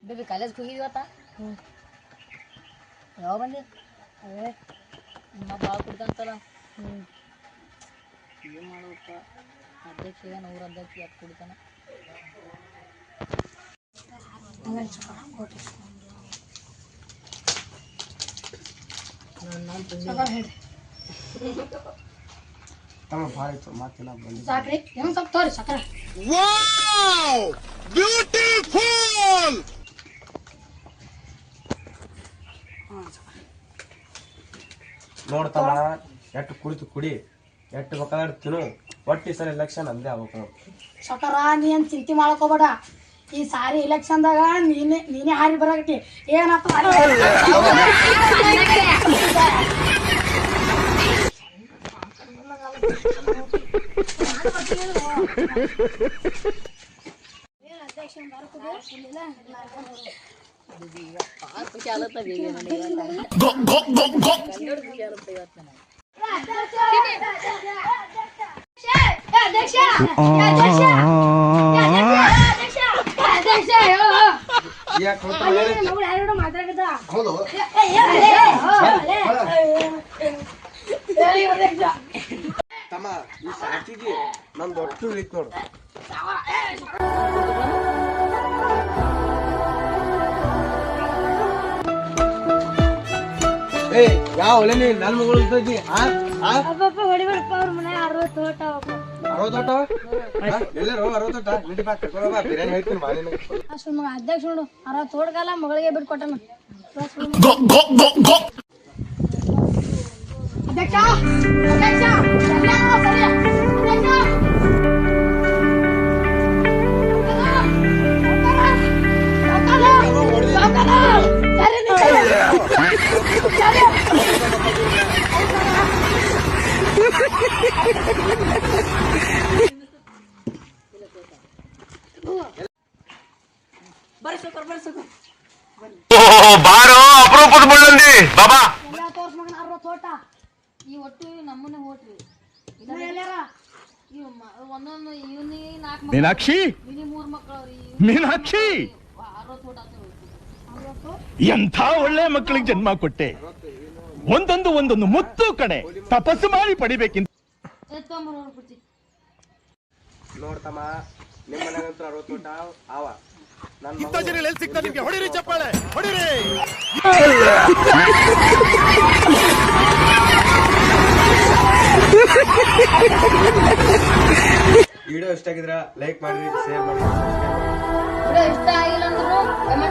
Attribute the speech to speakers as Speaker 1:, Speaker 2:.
Speaker 1: baby ಕಾಲೇಜ್ಗೆ ಹೋಗಿದ್ವತ್ತ ಯಾವ ಬಂದಿ ನಿಮ್ಮ ಭಾಳ ಕುಡ್ದಂತಲ್ಲ ಏನು ಮಾಡಬೇಕ ಅಧ್ಯಕ್ಷ ಏನು ಊರ ಅಧ್ಯಕ್ಷ ಯಾಕೆ ಕುಡಿತಾನ
Speaker 2: ಸಾಕ್ರಿ ಏನು ಸ್ವಲ್ಪ ತೋರಿ ಸಕ್ಕರೆ
Speaker 3: ಬ್ಯೂಟಿಫುಲ್
Speaker 4: ನೋಡ್ತಮ್ಮ ಎಟ್ಟು ಕುಡಿತು ಕುಡಿ ಎಟ್ಟು ಬೇಕಾದ್ರೆ ತಿನ್ನು ಒಟ್ಟು ಈ ಸಲ ಎಲೆಕ್ಷನ್ ಅಂದೇ ಆಗ್ಬೇಕು
Speaker 2: ಸಕರ ನೀ ಏನು ಚಿಂತೆ ಮಾಡಕೋಬೇಡ ಈ ಸಾರಿ ಇಲೆಕ್ಷನ್ದಾಗ ನೀನೇ ಹಾರಿ ಬರಾಕತಿ ಏನಪ್ಪ
Speaker 1: ಖುಷಿ ಆಲತ್ತ ಬೇಗ
Speaker 4: ತಮ್ಮ ಈ ಸಾಕಿಗೆ ನಂದು ಒಟ್ಟು ಇಳಿತ್ ನೋಡು ಏ ಯಾವ ಒಲೆ ನೀ ನನ್ನ ಮಗಳು ಇದ್ದಿ
Speaker 2: ಹೊಡಿಬೇಡಪ್ಪ ಅವ್ರ ಮನೆ 60 ತೋಟ
Speaker 4: 60 ಎಲ್ಲರೂ 60 ನಿಂಡಿ ಬಾ ಕರ್ಕೊಂಡು ಬಾ ಬಿರಿಯಾನಿ ಹೇಳ್ತೀನಿ ಬಾ ನೀನು
Speaker 2: ಅಷ್ಟು ಮಗ ಅಧ್ಯಕ್ಷ ನೋಡು 60 ತೋಟಗಲ್ಲ ಮಗಳಿಗೆ ಬಿಟ್ಟು ಕೊಟ್ಟನ ಅಧ್ಯಕ್ಷ ಅಧ್ಯಕ್ಷ
Speaker 3: ಬಾರೋ ಅಪರೂಪದ ಮುಳ್ಳಂದಿ ಬಾಬಾ
Speaker 2: ಎಲ್ಲ ತೋರ್ಸ್ ಮಗನ 60 ತೋಟ
Speaker 1: ಈ ಒಟ್ಟು ನಮ್ಮನೆ ಹೋಟ್ರಿ
Speaker 2: ಎಲ್ಲಾರ
Speaker 1: ಒಂದೊಂದು ಇವನಿ 4
Speaker 3: ಮೀನಾಕ್ಷಿ
Speaker 1: ಇವನಿ 3 ಮಕ್ಕಳು ಅವ್ರಿ
Speaker 3: ಮೀನಾಕ್ಷಿ
Speaker 1: 60 ತೋಟ
Speaker 3: ಎಂಥ ಒಳ್ಳೆ ಮಕ್ಕಳಿಗೆ ಜನ್ಮ ಕೊಟ್ಟೆ ಒಂದೊಂದು ಮುತ್ತು ಕಡೆ ತಪಸ್ಸು ಮಾಡಿ ಪಡಿಬೇಕಿಂತ
Speaker 4: ನೋಡ್ತಮ್ಮ ನಿಮ್ಮ ಮನೆಗಂತೂ 60 ತೋಟ ಆವ ನನ್ನ
Speaker 3: ಇಂಥ ಜನ ಎಲ್ಲಿ ಸಿಗ್ತಾ ನಿಮ್ಗೆ ಹೊಡಿರಿ ಚಪ್ಪಾಳೆ ಹೊಡಿರಿ
Speaker 4: ವಿಡಿಯೋ ಇಷ್ಟ ಆಗಿದ್ರ ಲೈಕ್ ಮಾಡ್ರಿ ಶೇರ್ ಮಾಡಿ
Speaker 1: ಇಷ್ಟ ಆಗಿಲ್ಲ ಅಂದ್ರು